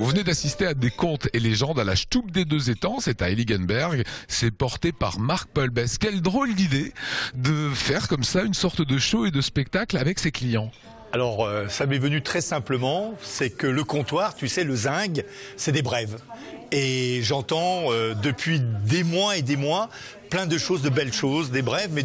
Vous venez d'assister à des contes et légendes à la Stube des Deux Étangs, c'est à Heiligenberg. C'est porté par Marc Polbès. Quelle drôle d'idée de faire comme ça une sorte de show et de spectacle avec ses clients. Alors, ça m'est venu très simplement, c'est que le comptoir, tu sais, le zinc, c'est des brèves. Et j'entends depuis des mois et des mois plein de choses, de belles choses, des brèves, mais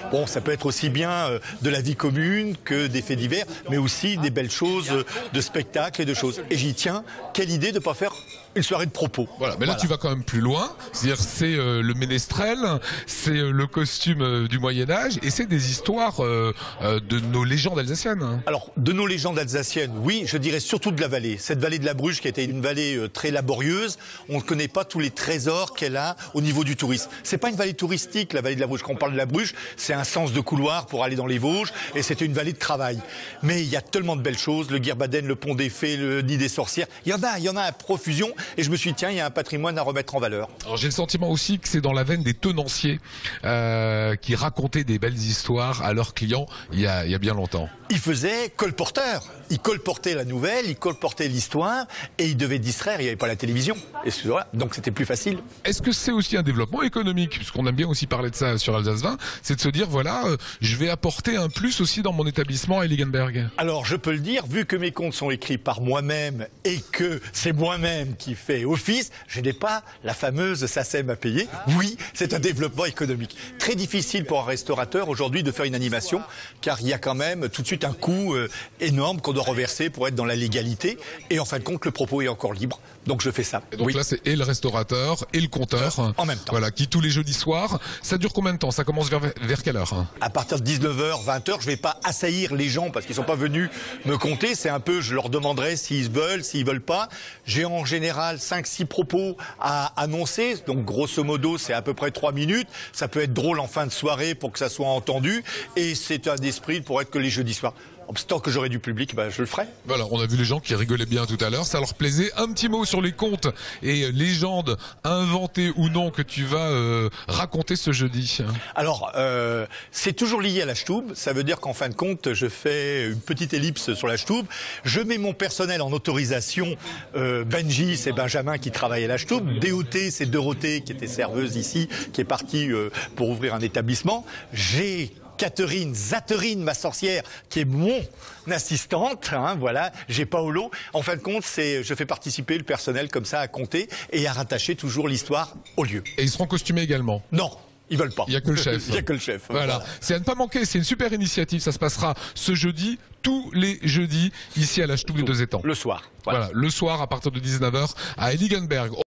bon, ça peut être aussi bien de la vie commune que des faits divers, mais aussi des belles choses de spectacles et de choses. Et j'y tiens, quelle idée de ne pas faire une soirée de propos. Voilà, mais là tu vas quand même plus loin, c'est-à-dire c'est le ménestrel, c'est le costume du Moyen-Âge, et c'est des histoires de nos légendes alsaciennes. Alors, de nos légendes alsaciennes, oui, je dirais surtout de la vallée. Cette vallée de la Bruche qui a été une vallée très laborieuse, on ne connaît pas tous les trésors qu'elle a au niveau du tourisme. C'est pas une vallée touristique, la vallée de la Bruche. Quand on parle de la Bruche, c'est un sens de couloir pour aller dans les Vosges, et c'était une vallée de travail. Mais il y a tellement de belles choses, le Guirbaden, le Pont des Fées, le Nid des Sorcières, il y en a à profusion, et je me suis dit, tiens, il y a un patrimoine à remettre en valeur. Alors j'ai le sentiment aussi que c'est dans la veine des tenanciers qui racontaient des belles histoires à leurs clients il y a bien longtemps. Ils faisaient colporteur. Ils colportaient la nouvelle, ils colportaient l'histoire, et ils devaient distraire, il n'y avait pas la télévision. Et voilà, donc c'était plus facile. Est-ce que c'est aussi un développement économique, puisqu'on aime bien aussi parler de ça sur Alsace 20, c'est de se dire, voilà, je vais apporter un plus aussi dans mon établissement à Heiligenberg. Alors je peux le dire, vu que mes comptes sont écrits par moi-même et que c'est moi-même qui fais office, je n'ai pas la fameuse SACEM à payer. Oui, c'est un développement économique. Très difficile pour un restaurateur aujourd'hui de faire une animation, car il y a quand même tout de suite un coût énorme qu'on doit reverser pour être dans la légalité. Et en fin de compte, le propos est encore libre. Donc je fais ça. Et donc oui. Là, c'est et le restaurateur et le compteur. En même temps. Voilà, qui tous les jeudis soirs. Ça dure combien de temps? Ça commence vers quelle heure? À partir de 19h, 20h, je vais pas assaillir les gens parce qu'ils sont pas venus me compter. C'est un peu, je leur demanderai s'ils veulent, s'ils veulent pas. J'ai en général 5-6 propos à annoncer. Donc grosso modo, c'est à peu près 3 minutes. Ça peut être drôle en fin de soirée pour que ça soit entendu. Et c'est un esprit pour être que les jeudis soirs. Tant que j'aurai du public, je le ferai. Voilà, on a vu les gens qui rigolaient bien tout à l'heure, ça leur plaisait. Un petit mot sur les contes et légendes inventées ou non que tu vas raconter ce jeudi. Alors, c'est toujours lié à la Stube. Ça veut dire qu'en fin de compte, je fais une petite ellipse sur la Stube. Je mets mon personnel en autorisation. Benji, c'est Benjamin qui travaille à la Stube. DOT, c'est Dorothée qui était serveuse ici, qui est partie pour ouvrir un établissement. J'ai Zatherine, ma sorcière, qui est mon assistante, voilà. J'ai Paolo. En fin de compte, je fais participer le personnel comme ça à compter et à rattacher toujours l'histoire au lieu. Et ils seront costumés également? Non. Ils veulent pas. Il n'y a que le chef. Il n'y a que le chef. Voilà. C'est à ne pas manquer. C'est une super initiative. Ça se passera ce jeudi, tous les jeudis, ici à la Stube des Deux Étangs. Le soir. Voilà. Le soir à partir de 19h à Heiligenberg.